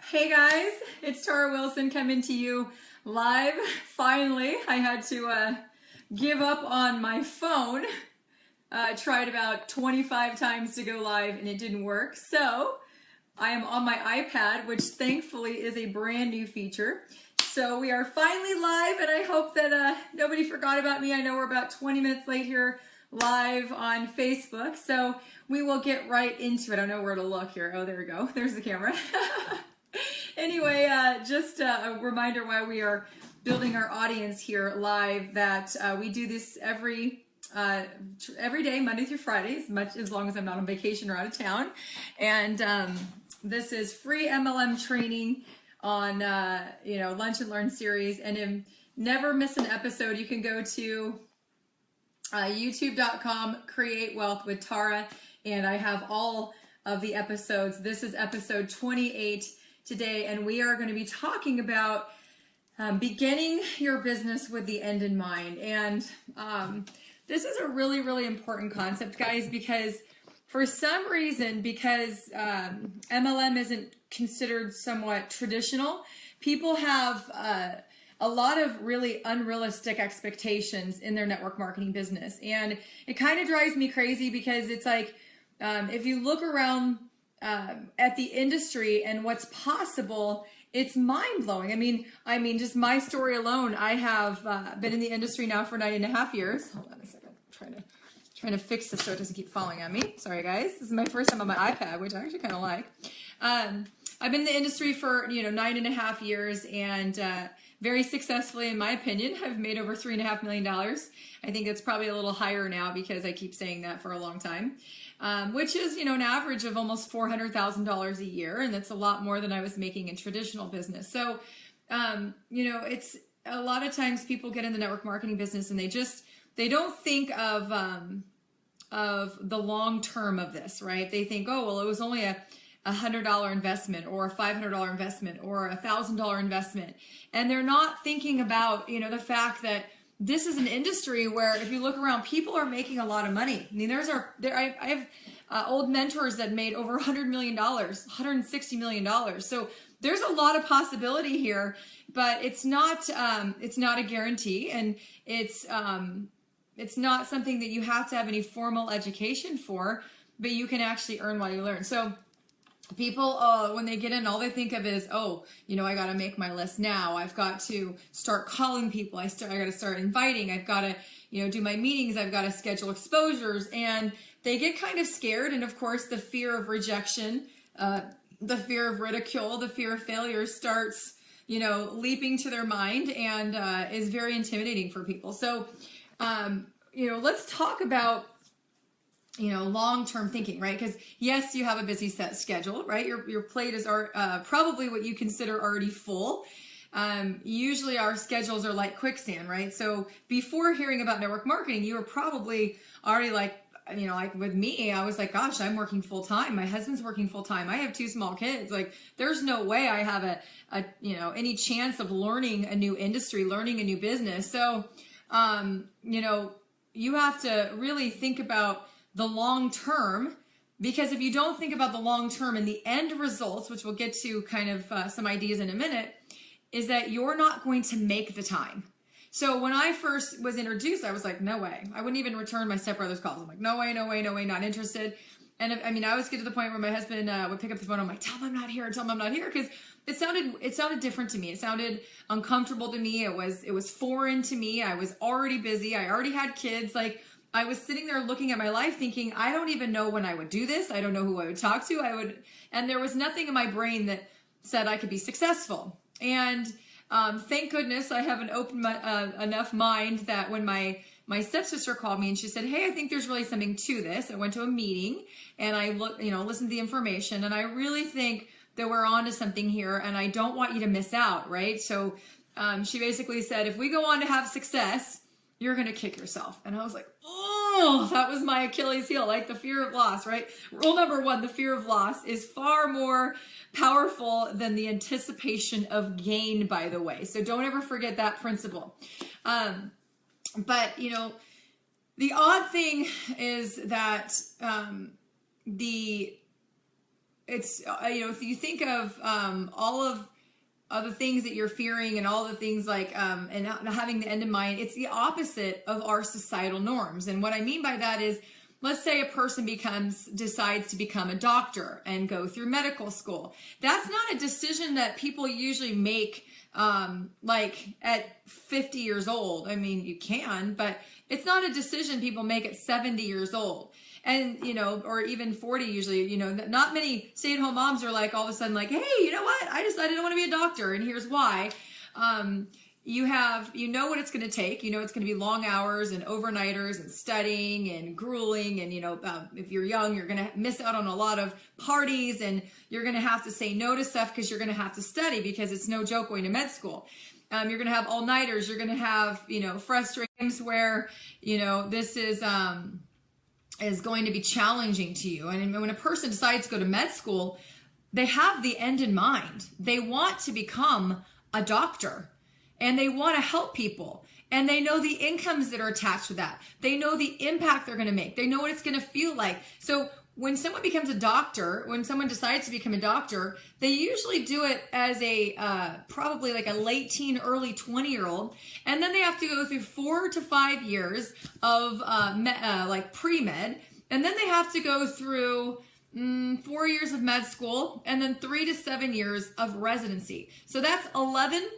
Hey guys, it's Tara Wilson coming to you live. Finally, I had to give up on my phone. I tried about 25 times to go live and it didn't work. So I am on my iPad, which thankfully is a brand new feature. So we are finally live, and I hope that nobody forgot about me. I know we're about 20 minutes late here live on Facebook. So we will get right into it. I don't know where to look here. Oh, there we go. There's the camera. Anyway, just a reminder why we are building our audience here live, that we do this every day, Monday through Friday, as long as I'm not on vacation or out of town. And this is free MLM training on Lunch and Learn series. And to never miss an episode, you can go to youtube.com, Create Wealth with Tara, and I have all of the episodes. This is episode 28 today, and we are going to be talking about beginning your business with the end in mind. And this is a really, really important concept, guys, because for some reason, because MLM isn't considered somewhat traditional, people have a lot of really unrealistic expectations in their network marketing business. And it kind of drives me crazy, because it's like, if you look around at the industry and what's possible, it's mind-blowing. I mean, just my story alone, I have been in the industry now for 9.5 years. Hold on a second. I'm trying to fix this so it doesn't keep falling on me. Sorry, guys. This is my first time on my iPad, which I actually kind of like. I've been in the industry for 9.5 years, and very successfully, in my opinion. I've made over $3.5 million. I think it's probably a little higher now, because I keep saying that for a long time, which is, an average of almost $400,000 a year. And that's a lot more than I was making in traditional business. So, it's a lot of times people get in the network marketing business and they don't think of the long term of this, right? They think, oh, well, it was only a $100 investment or a $500 investment or a $1,000 investment. And they're not thinking about, the fact that this is an industry where, if you look around, people are making a lot of money. I mean, I have old mentors that made over $100 million, $160 million. So there's a lot of possibility here, but it's not a guarantee. And it's not something that you have to have any formal education for, but you can actually earn while you learn. So people, when they get in, all they think of is, I got to make my list now. I've got to start calling people. I got to start inviting. I've got to, do my meetings. I've got to schedule exposures. And they get kind of scared. And of course, the fear of rejection, the fear of ridicule, the fear of failure starts, leaping to their mind, and is very intimidating for people. So, let's talk about long-term thinking, right? Because yes, you have a busy set schedule, right? Your plate is probably what you consider already full. Usually our schedules are like quicksand, right? So before hearing about network marketing, you were probably already like with me, I was like, gosh, I'm working full time. My husband's working full time. I have 2 small kids. Like, there's no way I have any chance of learning a new industry, learning a new business. So, you have to really think about the long term, because if you don't think about the long term and the end results, which we'll get to kind of some ideas in a minute, is that you're not going to make the time. So when I first was introduced, I was like, no way. I wouldn't even return my stepbrother's calls. I'm like, no way, no way, no way, not interested. And I always get to the point where my husband would pick up the phone. I'm like, tell him I'm not here, because it sounded different to me. It sounded uncomfortable to me. It was foreign to me. I was already busy. I already had kids. Like, I was sitting there looking at my life thinking, I don't even know when I would do this. I don't know who I would talk to. And there was nothing in my brain that said I could be successful. And thank goodness I have an open enough mind that when my stepsister called me and she said, hey, I think there's really something to this. I went to a meeting and I listened to the information, and I really think that we're on to something here, and I don't want you to miss out, right? So she basically said, if we go on to have success, you're going to kick yourself. And I was like, oh, that was my Achilles heel, like the fear of loss, right? Rule number 1, the fear of loss is far more powerful than the anticipation of gain, by the way. So don't ever forget that principle. But, the odd thing is that it's, if you think of all of the things that you're fearing and all the things like, and not having the end in mind, it's the opposite of our societal norms. And what I mean by that is, let's say a person decides to become a doctor and go through medical school. That's not a decision that people usually make like at 50 years old. I mean, you can, but it's not a decision people make at 70 years old. And, or even 40 usually, not many stay-at-home moms are like all of a sudden like, hey, you know what? I decided I want to be a doctor. And here's why. You know what it's going to take. It's going to be long hours and overnighters and studying and grueling. And, if you're young, you're going to miss out on a lot of parties, and you're going to have to say no to stuff because you're going to have to study, because it's no joke going to med school. You're going to have all-nighters. You're going to have, frustrations where, this is going to be challenging to you. And when a person decides to go to med school, they have the end in mind. They want to become a doctor, and they want to help people, and they know the incomes that are attached to that. They know the impact they're going to make. They know what it's going to feel like. So when someone becomes a doctor, when someone decides to become a doctor, they usually do it as probably like a late teen, early 20-year-old. And then they have to go through 4 to 5 years of like pre-med. And then they have to go through 4 years of med school, and then 3 to 7 years of residency. So that's 11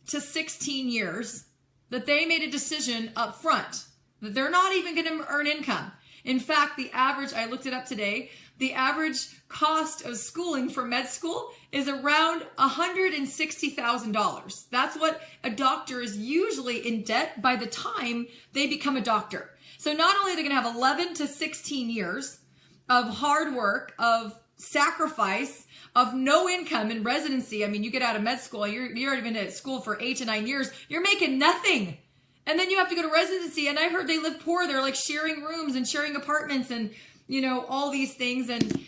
to 16 years that they made a decision up front that they're not even going to earn income. In fact, the average, I looked it up today, the average cost of schooling for med school is around $160,000. That's what a doctor is usually in debt by the time they become a doctor. So not only are they going to have 11 to 16 years of hard work, of sacrifice, of no income in residency. I mean, you get out of med school, you're already been at school for 8 to 9 years, you're making nothing. And then you have to go to residency, and I heard they live poor. They're like sharing rooms and sharing apartments and, all these things. And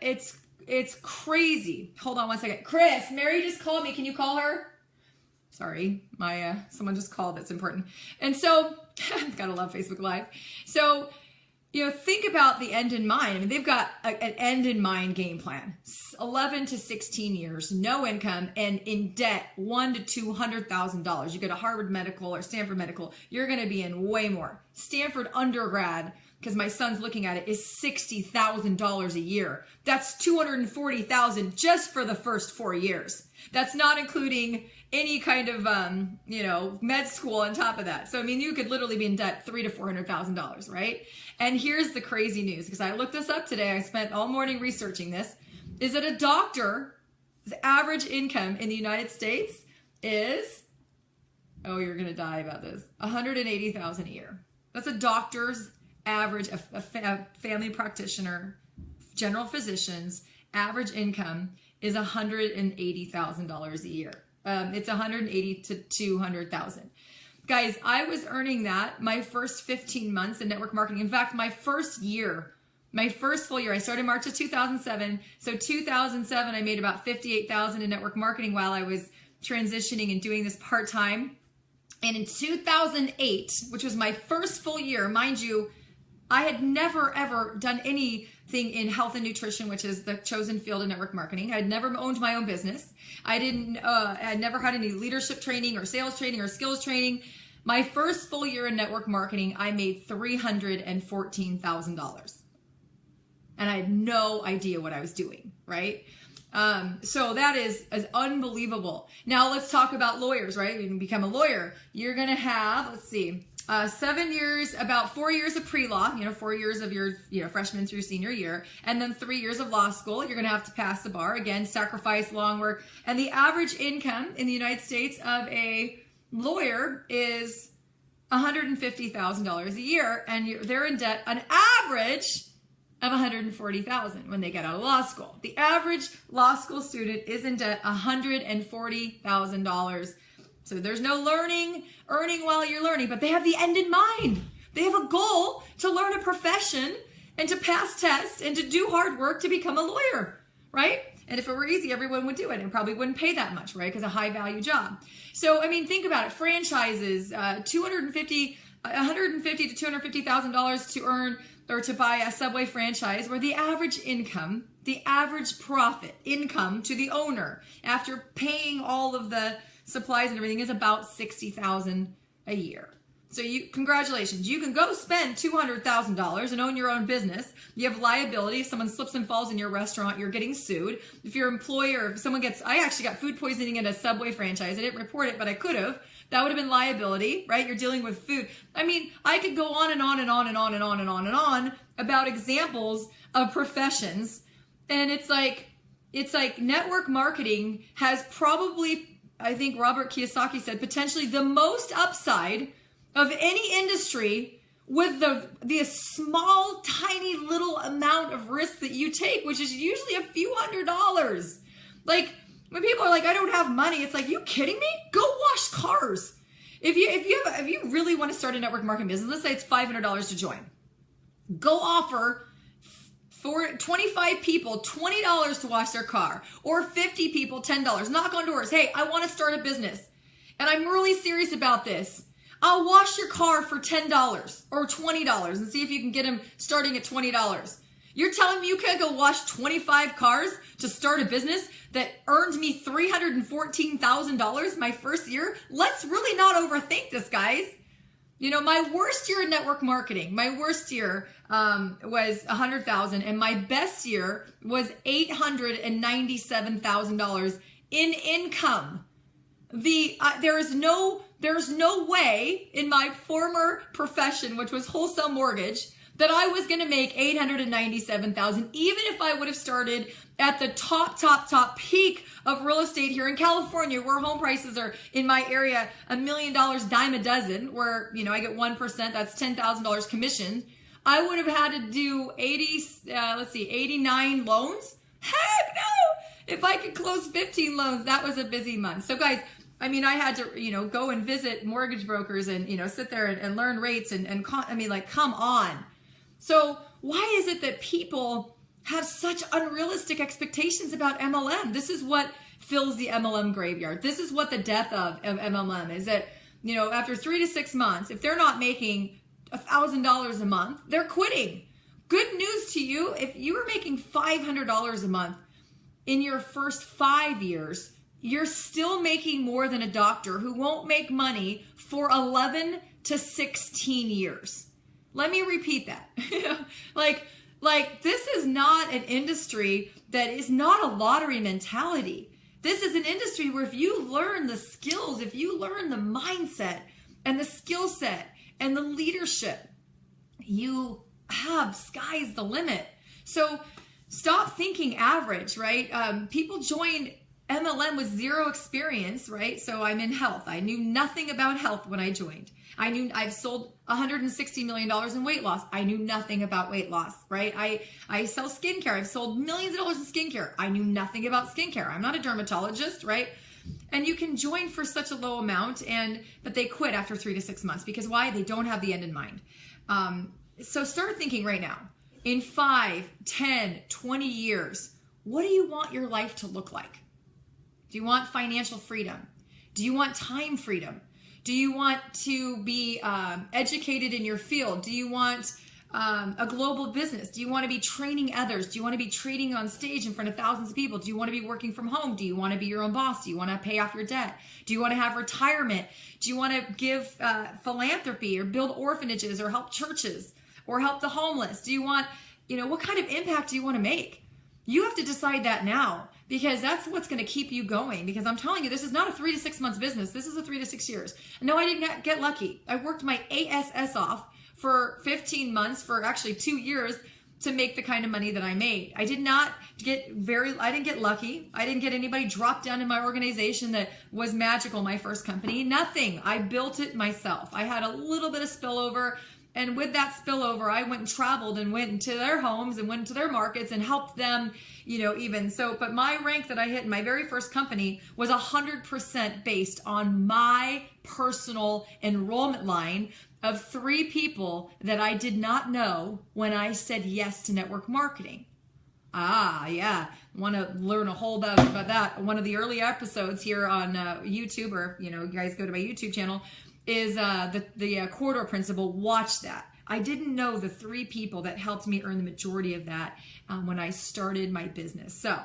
it's crazy. Hold on one second. Chris, Mary just called me. Can you call her? Sorry, someone just called. That's important. And so, gotta love Facebook Live. So, think about the end in mind. I mean, they've got an end in mind game plan. 11 to 16 years, no income, and in debt, $100,000 to $200,000. You go to Harvard Medical or Stanford Medical, you're going to be in way more. Stanford undergrad, because my son's looking at it, is $60,000 a year. That's $240,000 just for the first 4 years. That's not including any kind of, med school on top of that. So, I mean, you could literally be in debt $300,000 to $400,000, right? And here's the crazy news, because I looked this up today. I spent all morning researching this, is that a doctor's average income in the United States is, oh, you're going to die about this, $180,000 a year. That's a doctor's average, a family practitioner, general physician's average income is $180,000 a year. It's $180,000 to $200,000. Guys, I was earning that my first 15 months in network marketing. In fact, my first full year, I started March of 2007. So 2007, I made about $58,000 in network marketing while I was transitioning and doing this part-time. And in 2008, which was my first full year, mind you, I had never, ever done anything in health and nutrition, which is the chosen field in network marketing. I'd never owned my own business. I'd never had any leadership training or sales training or skills training. My first full year in network marketing, I made $314,000. And I had no idea what I was doing, right? So that is unbelievable. Now let's talk about lawyers, right? You can become a lawyer. You're going to have, let's see, 7 years, about 4 years of pre-law, 4 years of your, freshman through senior year, and then 3 years of law school. You're going to have to pass the bar. Again, sacrifice, long work. And the average income in the United States of a lawyer is $150,000 a year, and they're in debt an average of $140,000 when they get out of law school. The average law school student is in debt $140,000. So there's no earning while you're learning, but they have the end in mind. They have a goal to learn a profession and to pass tests and to do hard work to become a lawyer, right? And if it were easy, everyone would do it and probably wouldn't pay that much, right? Because a high value job. So, I mean, think about it. Franchises, $150,000 to $250,000 to earn, or to buy a Subway franchise where the average income, the average profit income to the owner after paying all of the supplies and everything is about $60,000 a year. So congratulations, you can go spend $200,000 and own your own business. You have liability. If someone slips and falls in your restaurant, you're getting sued. If your employer, if someone I actually got food poisoning at a Subway franchise. I didn't report it, but I could have. That would have been liability, right? You're dealing with food. I mean, I could go on and on and on and on and on and on and on about examples of professions. And it's like network marketing has probably, I think Robert Kiyosaki said, potentially the most upside of any industry with the small, tiny little amount of risk that you take, which is usually a few $100s. Like when people are like, I don't have money, it's like, you kidding me? Go wash cars. If you really want to start a network marketing business, let's say it's $500 to join. Go offer for 25 people $20 to wash their car, or 50 people $10. Knock on doors. Hey, I want to start a business and I'm really serious about this. I'll wash your car for $10 or $20 and see if you can get them starting at $20. You're telling me you can't go wash 25 cars to start a business that earned me $314,000 my first year? Let's really not overthink this, guys. You know, my worst year in network marketing, my worst year was $100,000, and my best year was $897,000 in income. There's no way in my former profession, which was wholesale mortgage, that I was going to make $897,000, even if I would have started at the top peak of real estate here in California, where home prices are in my area $1 million dime a dozen, where, you know, I get 1%, that's $10,000 commission. I would have had to do 89 loans. Heck no! If I could close 15 loans, that was a busy month. So guys, I mean, I had to, you know, go and visit mortgage brokers and, you know, sit there and learn rates I mean, like, come on. So why is it that people have such unrealistic expectations about MLM? This is what fills the MLM graveyard. This is what the death of MLM is, that, you know, after 3 to 6 months, if they're not making $1,000 a month, they're quitting. Good news to you, if you were making $500 a month in your first 5 years, you're still making more than a doctor who won't make money for 11 to 16 years. Let me repeat that. like this is not an industry that is not a lottery mentality. This is an industry where if you learn the skills, if you learn the mindset and the skill set and the leadership, you have sky's the limit. So stop thinking average, right? People join MLM with zero experience, right? So I'm in health. I knew nothing about health when I joined. I've sold $160 million in weight loss. I knew nothing about weight loss, right? I sell skincare. I've sold millions of dollars in skincare. I knew nothing about skincare. I'm not a dermatologist, right? And you can join for such a low amount, but they quit after 3 to 6 months. Because why? They don't have the end in mind. So start thinking right now. In 5, 10, 20 years, what do you want your life to look like? Do you want financial freedom? Do you want time freedom? Do you want to be educated in your field? Do you want a global business? Do you want to be training others? Do you want to be trading on stage in front of thousands of people? Do you want to be working from home? Do you want to be your own boss? Do you want to pay off your debt? Do you want to have retirement? Do you want to give philanthropy or build orphanages or help churches or help the homeless? Do you want, what kind of impact do you want to make? You have to decide that now, because that's what's going to keep you going. Because I'm telling you, this is not a 3 to 6 months business. This is a 3 to 6 years. No, I didn't get lucky. I worked my ASS off for 15 months, for actually 2 years, to make the kind of money that I made. I didn't get lucky. I didn't get anybody dropped down in my organization that was magical. My first company, nothing. I built it myself. I had a little bit of spillover. And with that spillover, I went and traveled and went into their homes and went into their markets and helped them, even so. But my rank that I hit in my very first company was 100% based on my personal enrollment line of 3 people that I did not know when I said yes to network marketing. Yeah. Want to learn a whole lot about that? One of the early episodes here on YouTube, or, you guys go to my YouTube channel, is the corridor principle. Watch that. I didn't know the 3 people that helped me earn the majority of that when I started my business. So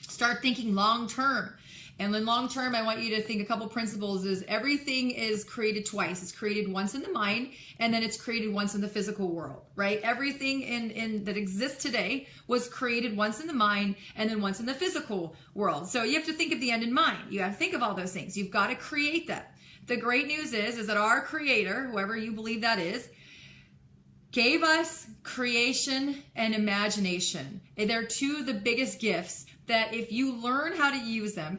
start thinking long term. And then long term, I want you to think a couple principles is everything is created twice. It's created once in the mind, and then it's created once in the physical world, right? Everything in that exists today was created once in the mind and then once in the physical world. So you have to think of the end in mind. You have to think of all those things. You've got to create them. The great news is that our creator, whoever you believe that is, gave us creation and imagination. They're 2 of the biggest gifts that if you learn how to use them,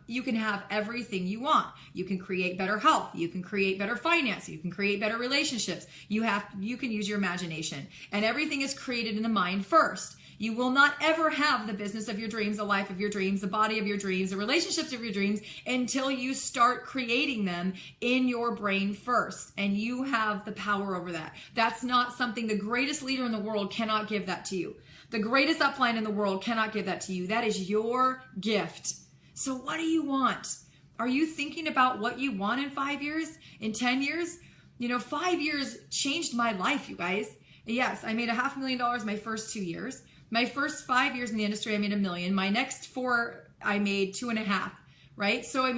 you can have everything you want. You can create better health. You can create better finance. You can create better relationships. You can use your imagination. And everything is created in the mind first. You will not ever have the business of your dreams, the life of your dreams, the body of your dreams, the relationships of your dreams until you start creating them in your brain first. And you have the power over that. That's not something the greatest leader in the world cannot give that to you. The greatest upline in the world cannot give that to you. That is your gift. So what do you want? Are you thinking about what you want in 5 years, in 10 years? 5 years changed my life, you guys. Yes, I made $500,000 my first 2 years. My first 5 years in the industry, I made $1 million. My next 4, I made 2.5, right? So,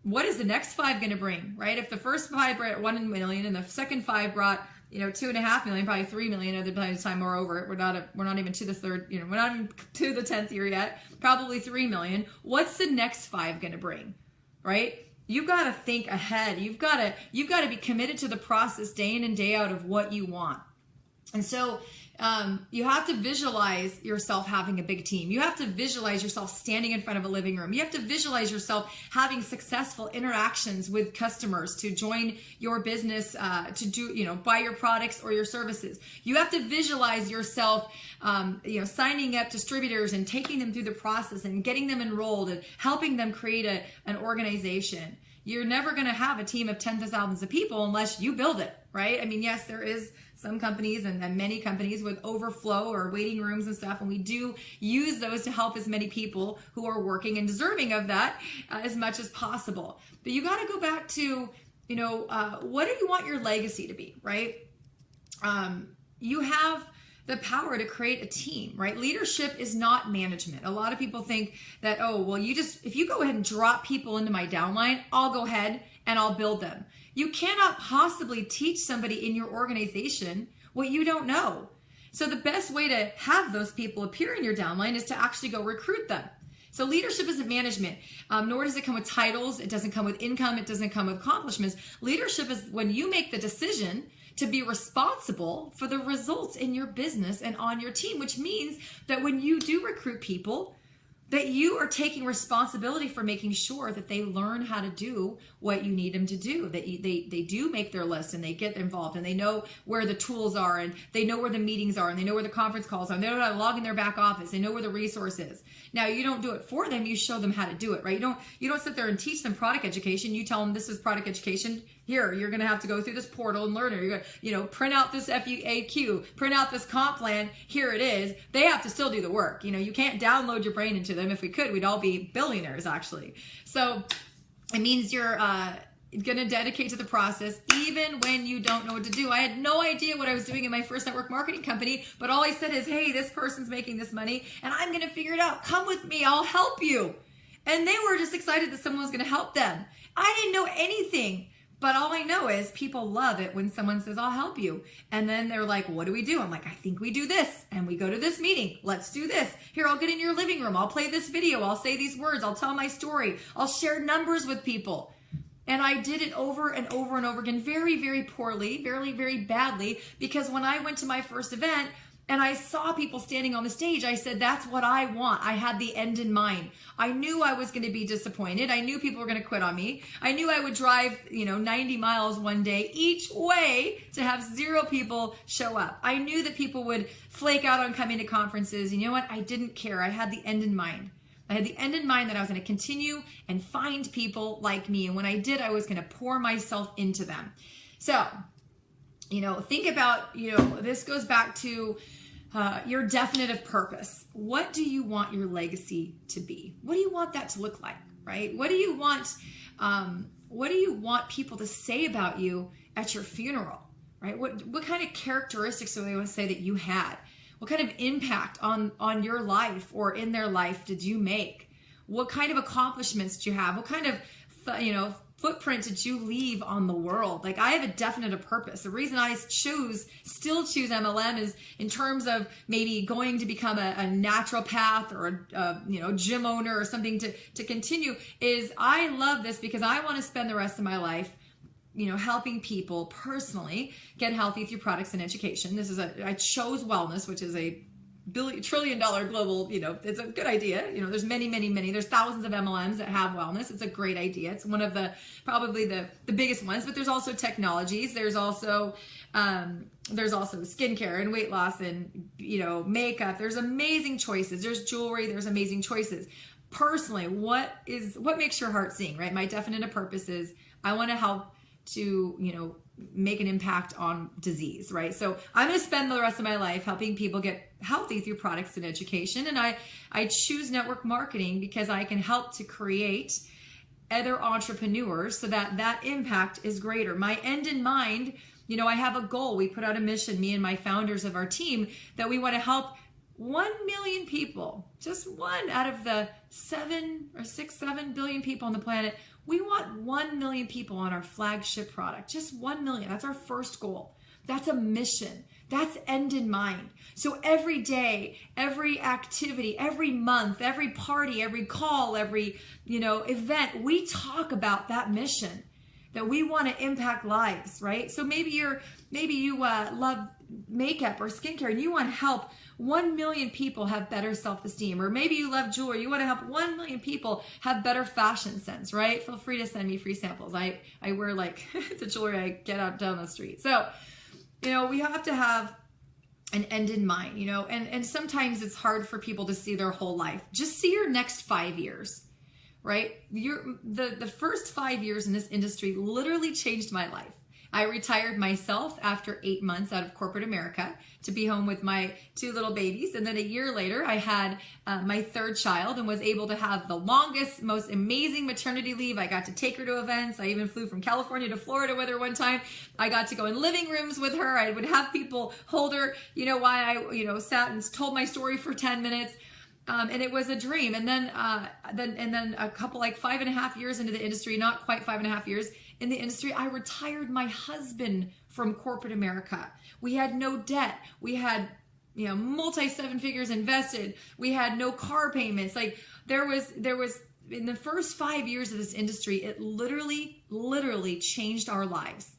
what is the next 5 going to bring, right? If the first 5 brought $1 million and the second 5 brought, $2.5 million, probably $3 million at the time we're over it. We're not even to the third, we're not even to the 10th year yet. Probably $3 million. What's the next 5 going to bring, right? You've got to think ahead. You've got to be committed to the process day in and day out of what you want. And so you have to visualize yourself having a big team. You have to visualize yourself standing in front of a living room. You have to visualize yourself having successful interactions with customers to join your business, to do, buy your products or your services. You have to visualize yourself, signing up distributors and taking them through the process and getting them enrolled and helping them create an organization. You're never going to have a team of tens of thousands of people unless you build it, right? Yes, there is some companies and many companies with overflow or waiting rooms and stuff, and we do use those to help as many people who are working and deserving of that as much as possible. But you got to go back to, what do you want your legacy to be, right? You have the power to create a team, right? Leadership is not management. A lot of people think that, if you go ahead and drop people into my downline, I'll go ahead and I'll build them. You cannot possibly teach somebody in your organization what you don't know. So the best way to have those people appear in your downline is to actually go recruit them. So leadership isn't management, nor does it come with titles. It doesn't come with income. It doesn't come with accomplishments. Leadership is when you make the decision to be responsible for the results in your business and on your team, which means that when you do recruit people, that you are taking responsibility for making sure that they learn how to do what you need them to do, that they do make their list and they get involved and they know where the tools are and they know where the meetings are and they know where the conference calls are and they know how to log in their back office. They know where the resource is. Now, you don't do it for them. You show them how to do it, right? You don't sit there and teach them product education. You tell them this is product education. Here, you're going to have to go through this portal and learn it. You're going to, print out this FAQ, print out this comp plan. Here it is. They have to still do the work. You can't download your brain into them. If we could, we'd all be billionaires, actually. So it means you're going to dedicate to the process even when you don't know what to do. I had no idea what I was doing in my first network marketing company, but all I said is, hey, this person's making this money and I'm going to figure it out. Come with me. I'll help you. And they were just excited that someone was going to help them. I didn't know anything. But all I know is people love it when someone says, I'll help you. And then they're like, what do we do? I'm like, I think we do this. And we go to this meeting. Let's do this. Here, I'll get in your living room. I'll play this video. I'll say these words. I'll tell my story. I'll share numbers with people. And I did it over and over and over again, very, very poorly, very, very badly. Because when I went to my first event, and I saw people standing on the stage, I said, that's what I want. I had the end in mind. I knew I was going to be disappointed. I knew people were going to quit on me. I knew I would drive, 90 miles one day each way to have 0 people show up. I knew that people would flake out on coming to conferences. You know what? I didn't care. I had the end in mind. I had the end in mind that I was going to continue and find people like me. And when I did, I was going to pour myself into them. So, think about, this goes back to your definitive purpose. What do you want your legacy to be? What do you want that to look like, right? What do you want people to say about you at your funeral, right? What kind of characteristics do they want to say that you had? What kind of impact on your life or in their life did you make? What kind of accomplishments did you have? What kind of, footprint did you leave on the world? Like, I have a definite purpose. The reason I still choose MLM is in terms of maybe going to become a naturopath or a gym owner or something to continue, is I love this because I want to spend the rest of my life helping people personally get healthy through products and education. I chose wellness, which is a trillion-dollar global, it's a good idea. There's many, there's thousands of MLMs that have wellness. It's a great idea. It's one of probably the biggest ones, but there's also technologies. There's also skincare and weight loss and, makeup. There's amazing choices. There's jewelry. There's amazing choices. Personally, what makes your heart sing, right? My definite purpose is I want to help to, make an impact on disease, right? So I'm going to spend the rest of my life helping people get healthy through products and education. And I choose network marketing because I can help to create other entrepreneurs so that impact is greater. My end in mind, I have a goal. We put out a mission, me and my founders of our team, that we want to help 1 million people, just one out of the 7 billion people on the planet. We want 1 million people on our flagship product, just 1 million. That's our first goal. That's a mission. That's end in mind. So every day, every activity, every month, every party, every call, every, event, we talk about that mission, that we want to impact lives, right? So maybe you love makeup or skincare and you want to help 1 million people have better self-esteem, or maybe you love jewelry. You want to help 1 million people have better fashion sense, right? Feel free to send me free samples. I wear the jewelry I get out down the street. So, we have to have an end in mind, and sometimes it's hard for people to see their whole life. Just see your next 5 years, right? The first 5 years in this industry literally changed my life. I retired myself after 8 months out of corporate America to be home with my 2 little babies. And then a year later, I had my 3rd child and was able to have the longest, most amazing maternity leave. I got to take her to events. I even flew from California to Florida with her one time. I got to go in living rooms with her. I would have people hold her, while I, sat and told my story for 10 minutes. And it was a dream. And then a couple, 5.5 years into the industry, not quite 5.5 years in the industry, I retired my husband from corporate America. We had no debt. We had, multi 7 figures invested. We had no car payments. There was in the first 5 years of this industry, it literally changed our lives.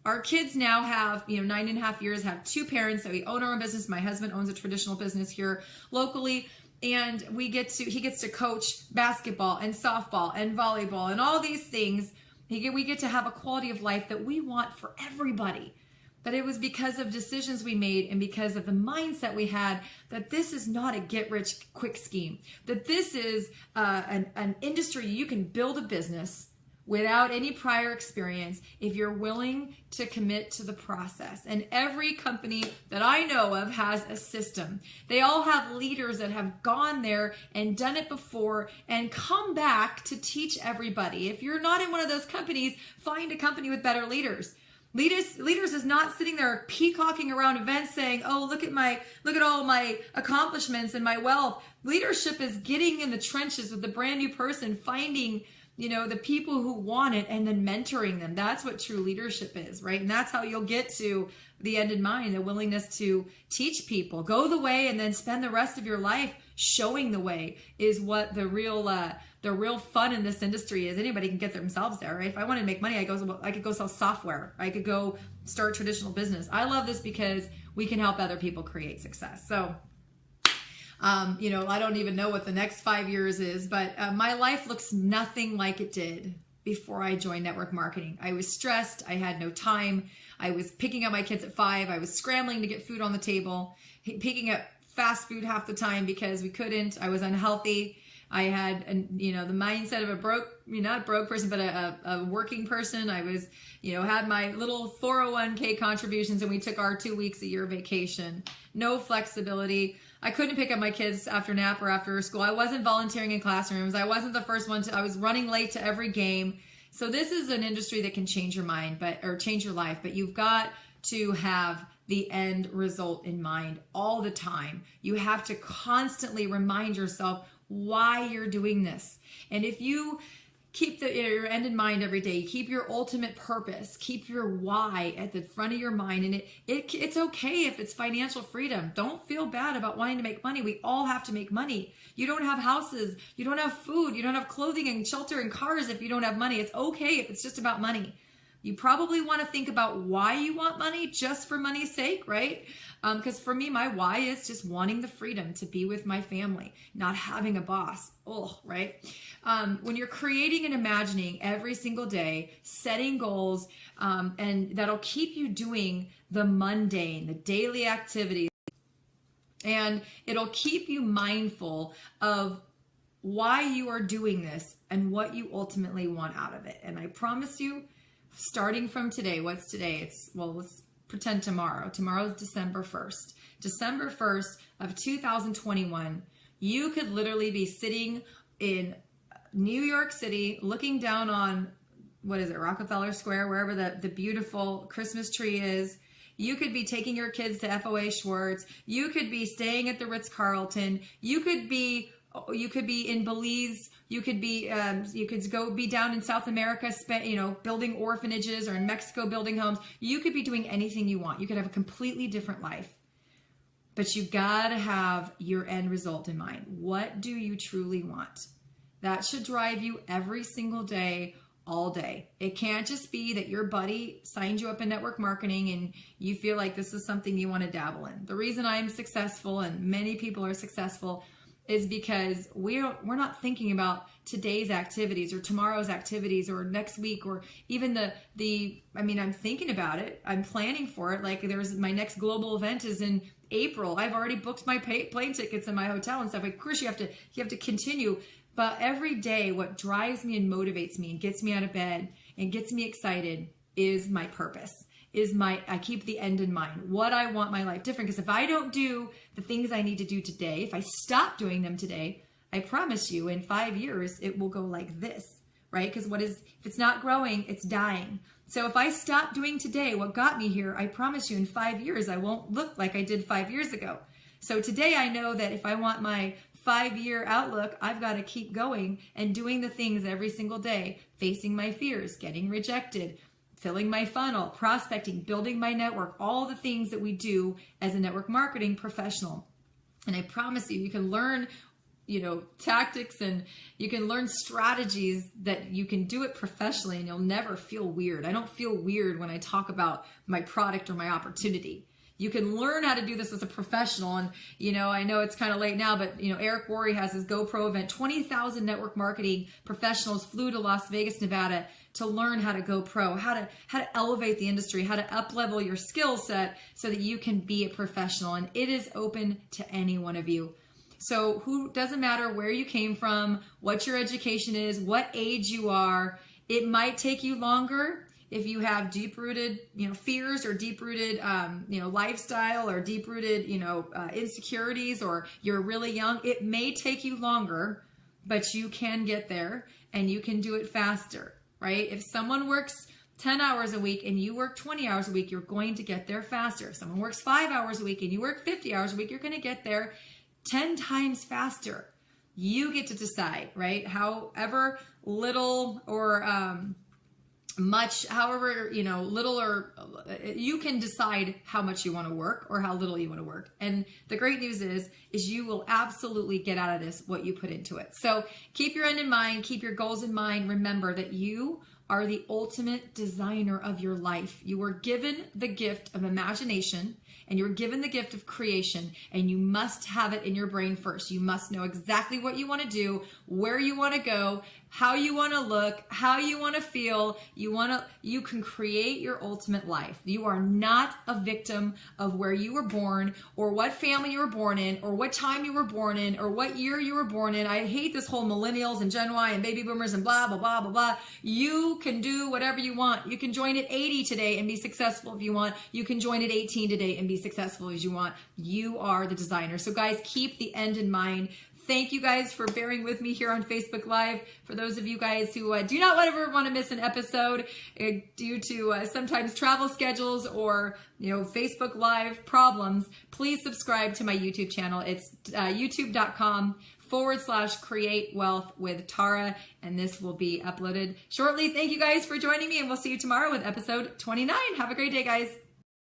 Our kids now have, 9.5 years, have 2 parents that we own our own business. My husband owns a traditional business here locally. And he gets to coach basketball and softball and volleyball and all these things. We get to have a quality of life that we want for everybody. But it was because of decisions we made and because of the mindset we had that this is not a get-rich-quick scheme. That this is an industry you can build a business without any prior experience if you're willing to commit to the process. And every company that I know of has a system. They all have leaders that have gone there and done it before and come back to teach everybody. If you're not in one of those companies, find a company with better leaders. Leaders is not sitting there peacocking around events saying, "Oh, look at all my accomplishments and my wealth." Leadership is getting in the trenches with the brand new person, finding the people who want it and then mentoring them. That's what true leadership is, right? And that's how you'll get to the end in mind, the willingness to teach people. Go the way and then spend the rest of your life showing the way is what the real fun in this industry is. Anybody can get themselves there, right? If I wanted to make money, I could go sell software. I could go start traditional business. I love this because we can help other people create success. So I don't even know what the next 5 years is, but my life looks nothing like it did before I joined network marketing. I was stressed. I had no time. I was picking up my kids at 5. I was scrambling to get food on the table, picking up fast food half the time because we couldn't. I was unhealthy. I had, the mindset of not broke person, but a working person. I was, had my little 401k contributions and we took our 2 weeks a year vacation. No flexibility. I couldn't pick up my kids after nap or after school. I wasn't volunteering in classrooms. I wasn't the first one I was running late to every game. So this is an industry that can change your mind, or change your life, but you've got to have the end result in mind all the time. You have to constantly remind yourself why you're doing this. And if you keep your end in mind every day, keep your ultimate purpose, keep your why at the front of your mind, and it's okay if it's financial freedom. Don't feel bad about wanting to make money. We all have to make money. You don't have houses, you don't have food, you don't have clothing and shelter and cars if you don't have money. It's okay if it's just about money. You probably want to think about why you want money just for money's sake, right? Because for me, my why is just wanting the freedom to be with my family, not having a boss. Oh, right? When you're creating and imagining every single day, setting goals, and that'll keep you doing the mundane, the daily activities, and it'll keep you mindful of why you are doing this and what you ultimately want out of it. And I promise you, starting from today, what's today? Let's pretend tomorrow. Tomorrow's December 1st. December 1st of 2021, you could literally be sitting in New York City looking down on, Rockefeller Square, wherever the beautiful Christmas tree is. You could be taking your kids to FOA Schwartz. You could be staying at the Ritz-Carlton. You could be in Belize. You could go be down in South America, building orphanages, or in Mexico building homes. You could be doing anything you want. You could have a completely different life. But you gotta have your end result in mind. What do you truly want? That should drive you every single day, all day. It can't just be that your buddy signed you up in network marketing and you feel like this is something you want to dabble in. The reason I'm successful and many people are successful is because we're not thinking about today's activities or tomorrow's activities or next week or even I'm thinking about it. I'm planning for it. Like my next global event is in April. I've already booked my plane tickets and my hotel and stuff. Of course you have to continue. But every day, what drives me and motivates me and gets me out of bed and gets me excited is my purpose. I keep the end in mind, what I want my life different. Because if I don't do the things I need to do today, if I stop doing them today, I promise you in 5 years, it will go like this, right? Because if it's not growing, it's dying. So if I stop doing today what got me here, I promise you in 5 years, I won't look like I did 5 years ago. So today I know that if I want my 5-year outlook, I've got to keep going and doing the things every single day, facing my fears, getting rejected, filling my funnel, prospecting, building my network, all the things that we do as a network marketing professional. And I promise you, you can learn, tactics and you can learn strategies that you can do it professionally and you'll never feel weird. I don't feel weird when I talk about my product or my opportunity. You can learn how to do this as a professional. And, I know it's kind of late now, but, Eric Worre has his GoPro event. 20,000 network marketing professionals flew to Las Vegas, Nevada to learn how to go pro, how to elevate the industry, how to up-level your skill set so that you can be a professional. And it is open to any one of you. So doesn't matter where you came from, what your education is, what age you are. It might take you longer. If you have deep-rooted, fears or deep-rooted, lifestyle or deep-rooted, insecurities, or you're really young, it may take you longer, but you can get there and you can do it faster, right? If someone works 10 hours a week and you work 20 hours a week, you're going to get there faster. If someone works 5 hours a week and you work 50 hours a week, you're going to get there 10 times faster. You get to decide, right? However little or, much, however, little, or you can decide how much you want to work or how little you want to work. And the great news is you will absolutely get out of this what you put into it. So keep your end in mind, keep your goals in mind. Remember that you are the ultimate designer of your life. You were given the gift of imagination and you're given the gift of creation, and you must have it in your brain first. You must know exactly what you want to do, where you want to go, how you want to look, how you want to feel. You can create your ultimate life. You are not a victim of where you were born or what family you were born in or what time you were born in or what year you were born in. I hate this whole millennials and Gen Y and baby boomers and blah, blah, blah, blah, blah. You can do whatever you want. You can join at 80 today and be successful if you want. You can join at 18 today and be successful as you want. You are the designer. So guys, keep the end in mind. Thank you guys for bearing with me here on Facebook Live. For those of you guys who do not ever want to miss an episode due to sometimes travel schedules or Facebook Live problems, please subscribe to my YouTube channel. It's youtube.com/create wealth with Tara, and this will be uploaded shortly. Thank you guys for joining me, and we'll see you tomorrow with episode 29. Have a great day, guys.